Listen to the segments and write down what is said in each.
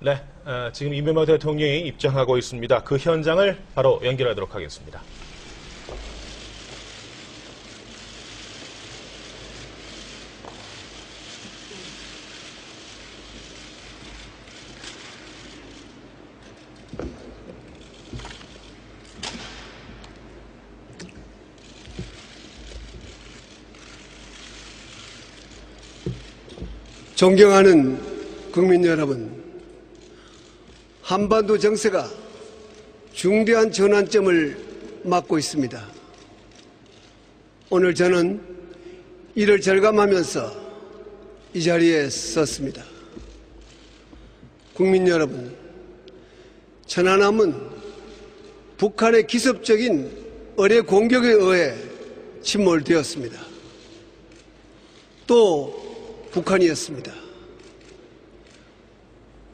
네, 지금 이명박 대통령이 입장하고 있습니다. 그 현장을 바로 연결하도록 하겠습니다. 존경하는 국민 여러분, 한반도 정세가 중대한 전환점을 맞고 있습니다. 오늘 저는 이를 절감하면서 이 자리에 섰습니다. 국민 여러분, 천안함은 북한의 기습적인 어뢰 공격에 의해 침몰되었습니다. 또 북한이었습니다.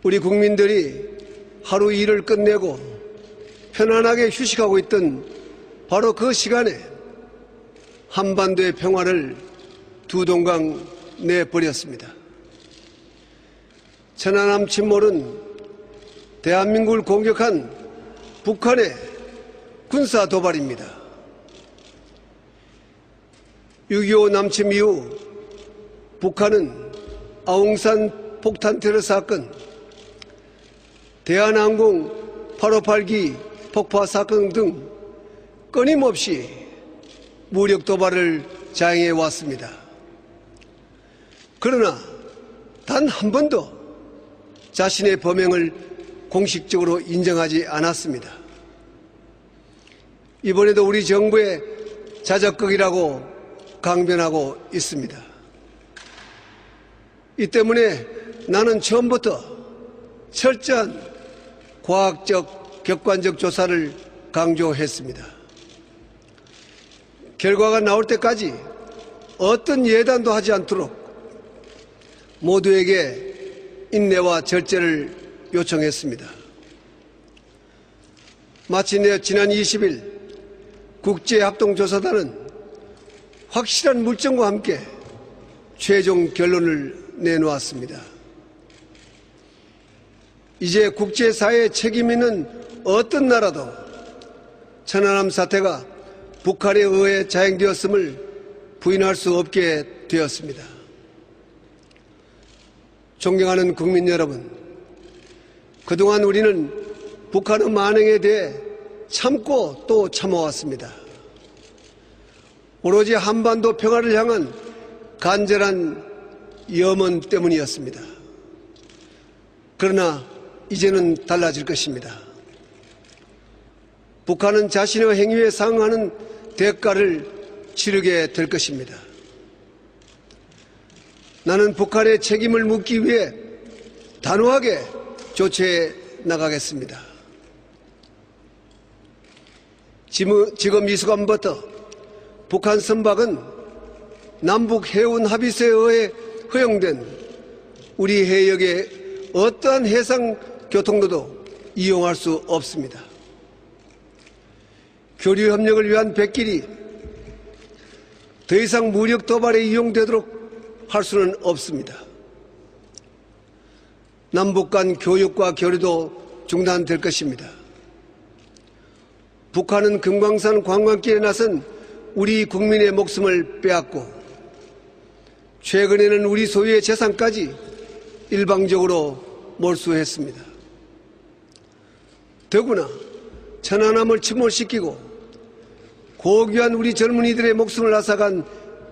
우리 국민들이 하루 일을 끝내고 편안하게 휴식하고 있던 바로 그 시간에 한반도의 평화를 두 동강 내버렸습니다. 천안함 침몰은 대한민국을 공격한 북한의 군사 도발입니다. 6.25 남침 이후 북한은 아웅산 폭탄 테러 사건, 대한항공 858기 폭파 사건 등 끊임없이 무력 도발을 자행해 왔습니다. 그러나 단 한 번도 자신의 범행을 공식적으로 인정하지 않았습니다. 이번에도 우리 정부의 자적극이라고 강변하고 있습니다. 이 때문에 나는 처음부터 철저한 과학적, 객관적 조사를 강조했습니다. 결과가 나올 때까지 어떤 예단도 하지 않도록 모두에게 인내와 절제를 요청했습니다. 마침내 지난 20일 국제합동조사단은 확실한 물증과 함께 최종 결론을 내놓았습니다. 이제 국제사회의 책임 있는 어떤 나라도 천안함 사태가 북한에 의해 자행되었음을 부인할 수 없게 되었습니다. 존경하는 국민 여러분, 그동안 우리는 북한의 만행에 대해 참고 또 참아왔습니다. 오로지 한반도 평화를 향한 간절한 염원 때문이었습니다. 그러나 이제는 달라질 것입니다. 북한은 자신의 행위에 상응하는 대가를 치르게 될 것입니다. 나는 북한의 책임을 묻기 위해 단호하게 조치해 나가겠습니다. 지금 이 순간부터 북한 선박은 남북 해운 합의서에 의해 허용된 우리 해역의 어떠한 해상 교통로도 이용할 수 없습니다. 교류 협력을 위한 백길이 더 이상 무력 도발에 이용되도록 할 수는 없습니다. 남북 간 교육과 교류도 중단될 것입니다. 북한은 금강산 관광길에 나선 우리 국민의 목숨을 빼앗고 최근에는 우리 소유의 재산까지 일방적으로 몰수했습니다. 더구나 천안함을 침몰시키고 고귀한 우리 젊은이들의 목숨을 앗아간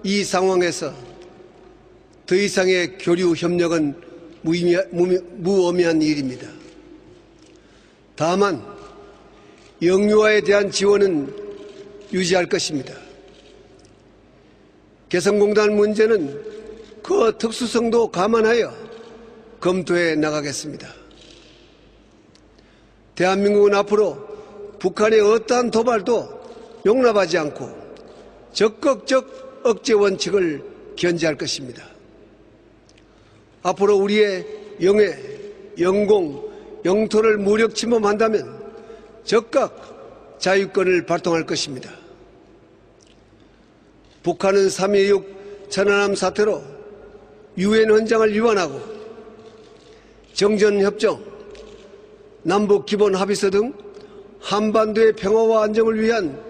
이 상황에서 더 이상의 교류 협력은 무의미한 일입니다. 다만 영유아에 대한 지원은 유지할 것입니다. 개성공단 문제는 그 특수성도 감안하여 검토해 나가겠습니다. 대한민국은 앞으로 북한의 어떠한 도발도 용납하지 않고 적극적 억제 원칙을 견지할 것입니다. 앞으로 우리의 영해, 영공, 영토를 무력 침범한다면 즉각 자유권을 발동할 것입니다. 북한은 3.16 천안함 사태로 유엔 헌장을 위반하고 정전협정, 남북 기본 합의서 등 한반도의 평화와 안정을 위한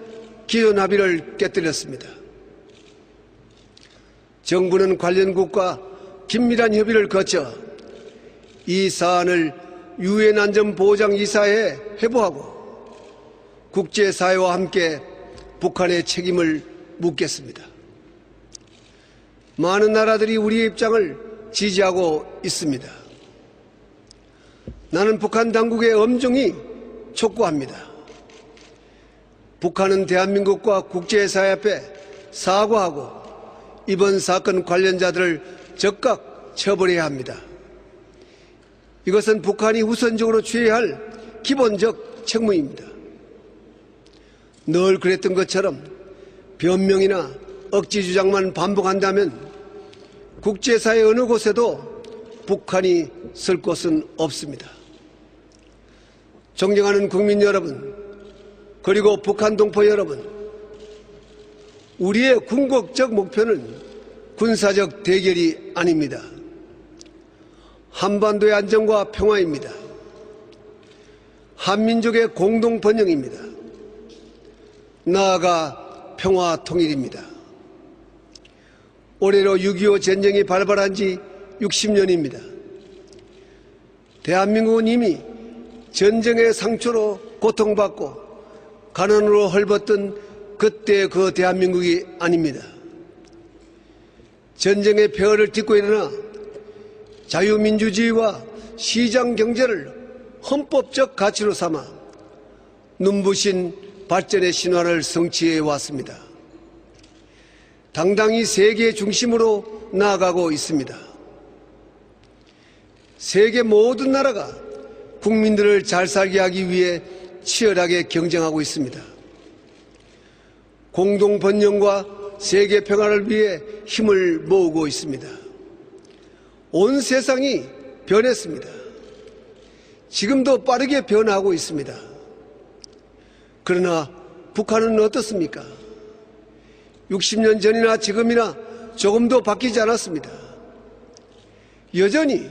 기존 합의를 깨뜨렸습니다. 정부는 관련국과 긴밀한 협의를 거쳐 이 사안을 유엔 안전보장이사회에 회부하고 국제사회와 함께 북한의 책임을 묻겠습니다. 많은 나라들이 우리의 입장을 지지하고 있습니다. 나는 북한 당국에 엄중히 촉구합니다. 북한은 대한민국과 국제사회 앞에 사과하고 이번 사건 관련자들을 즉각 처벌해야 합니다. 이것은 북한이 우선적으로 취해야 할 기본적 책무입니다. 늘 그랬던 것처럼 변명이나 억지 주장만 반복한다면 국제사회 어느 곳에도 북한이 설 곳은 없습니다. 존경하는 국민 여러분, 그리고 북한 동포 여러분, 우리의 궁극적 목표는 군사적 대결이 아닙니다. 한반도의 안정과 평화입니다. 한민족의 공동 번영입니다. 나아가 평화 통일입니다. 올해로 6.25 전쟁이 발발한 지 60년입니다. 대한민국은 이미 전쟁의 상처로 고통받고 가난으로 헐벗던 그때 그 대한민국이 아닙니다. 전쟁의 폐허를 딛고 일어나 자유민주주의와 시장경제를 헌법적 가치로 삼아 눈부신 발전의 신화를 성취해 왔습니다. 당당히 세계 중심으로 나아가고 있습니다. 세계 모든 나라가 국민들을 잘 살게 하기 위해 치열하게 경쟁하고 있습니다. 공동 번영과 세계 평화를 위해 힘을 모으고 있습니다. 온 세상이 변했습니다. 지금도 빠르게 변하고 있습니다. 그러나 북한은 어떻습니까? 60년 전이나 지금이나 조금도 바뀌지 않았습니다. 여전히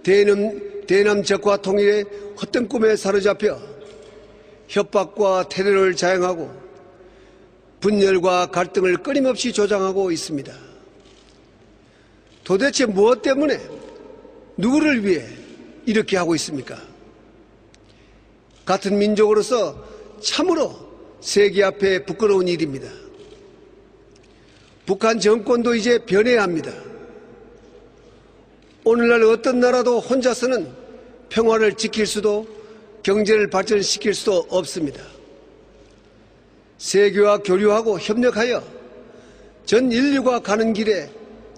대남 적화 통일의 헛된 꿈에 사로잡혀 협박과 테러를 자행하고 분열과 갈등을 끊임없이 조장하고 있습니다. 도대체 무엇 때문에 누구를 위해 이렇게 하고 있습니까? 같은 민족으로서 참으로 세계 앞에 부끄러운 일입니다. 북한 정권도 이제 변해야 합니다. 오늘날 어떤 나라도 혼자서는 평화를 지킬 수도 경제를 발전시킬 수도 없습니다. 세계와 교류하고 협력하여 전 인류가 가는 길에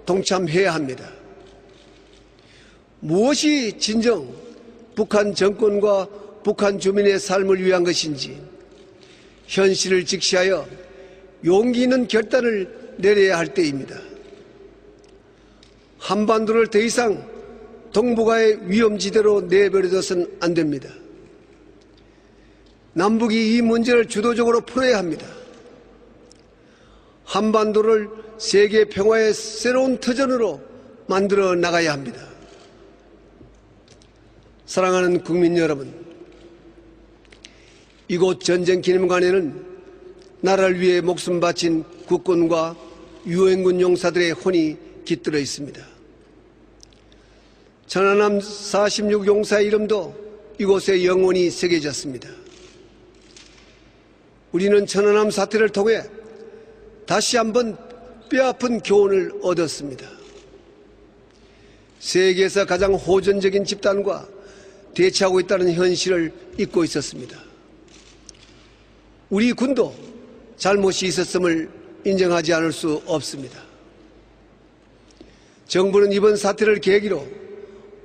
동참해야 합니다. 무엇이 진정 북한 정권과 북한 주민의 삶을 위한 것인지 현실을 직시하여 용기 있는 결단을 내려야 할 때입니다. 한반도를 더 이상 동북아의 위험지대로 내버려둬서는 안 됩니다. 남북이 이 문제를 주도적으로 풀어야 합니다. 한반도를 세계 평화의 새로운 터전으로 만들어 나가야 합니다. 사랑하는 국민 여러분, 이곳 전쟁기념관에는 나라를 위해 목숨 바친 국군과 유엔군 용사들의 혼이 깃들어 있습니다. 천안함 46용사의 이름도 이곳에 영원히 새겨졌습니다. 우리는 천안함 사태를 통해 다시 한번 뼈아픈 교훈을 얻었습니다. 세계에서 가장 호전적인 집단과 대치하고 있다는 현실을 잊고 있었습니다. 우리 군도 잘못이 있었음을 인정하지 않을 수 없습니다. 정부는 이번 사태를 계기로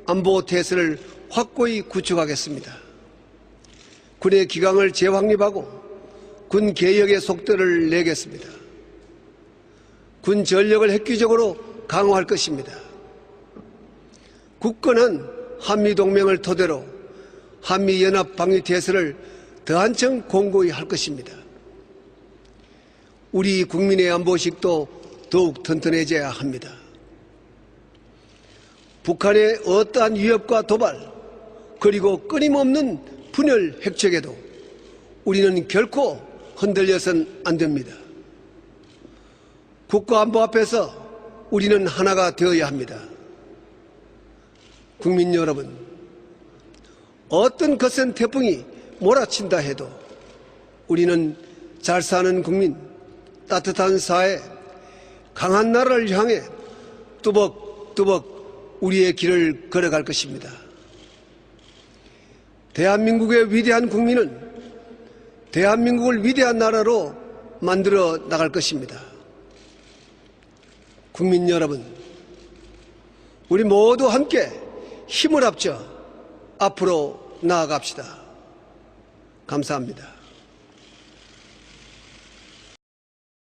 안보 태세를 확고히 구축하겠습니다. 군의 기강을 재확립하고 군 개혁의 속도를 내겠습니다. 군 전력을 획기적으로 강화할 것입니다. 굳건한 한미동맹을 토대로 한미연합 방위태세를 더 한층 공고히 할 것입니다. 우리 국민의 안보식도 더욱 튼튼해져야 합니다. 북한의 어떠한 위협과 도발, 그리고 끊임없는 분열 핵책에도 우리는 결코 흔들려선 안 됩니다. 국가안보 앞에서 우리는 하나가 되어야 합니다. 국민 여러분, 어떤 거센 태풍이 몰아친다 해도 우리는 잘 사는 국민, 따뜻한 사회, 강한 나라를 향해 뚜벅뚜벅 우리의 길을 걸어갈 것입니다. 대한민국의 위대한 국민은 대한민국을 위대한 나라로 만들어 나갈 것입니다. 국민 여러분, 우리 모두 함께 힘을 합쳐 앞으로 나아갑시다. 감사합니다.